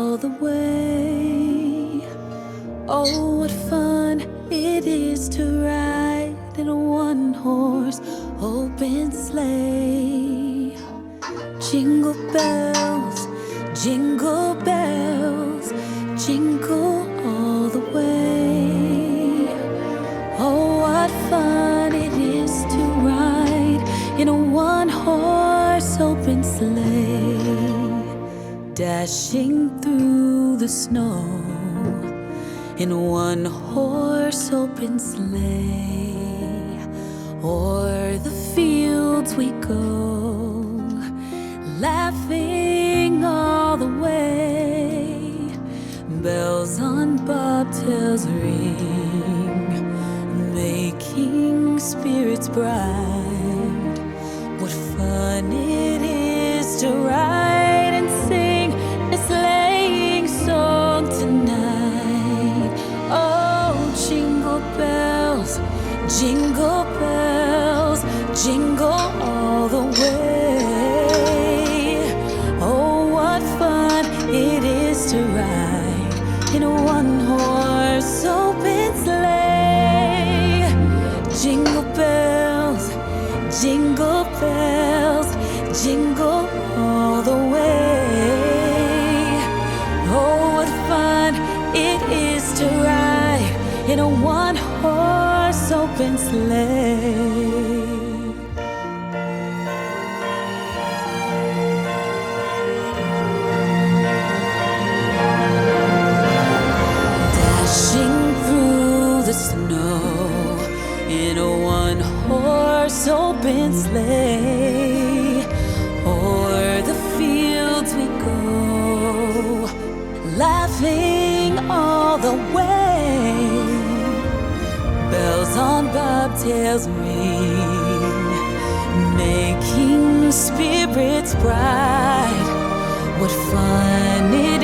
all the way. Oh, what fun it is to ride in a one-horse open sleigh. Jingle bells, jingle bells, jingle all the way. Oh, what fun it is to ride in a one-horse open sleigh. Dashing through the snow in a one-horse open sleigh. O'er the fields we go, laughing all the way. Bells on bobtails ring, making spirits bright. What fun it is to ride and sing a sleighing song tonight. Oh, jingle bells, jingle bells, jingle all the way. Oh, what fun it is to ride in a one-horse open sleigh. Jingle bells, jingle bells, jingle all the way. Oh, what fun it is to ride in a one-horse open sleigh. The snow in a one-horse open sleigh. O'er the fields we go, laughing all the way. Bells on bobtails ring, making spirits bright. What fun it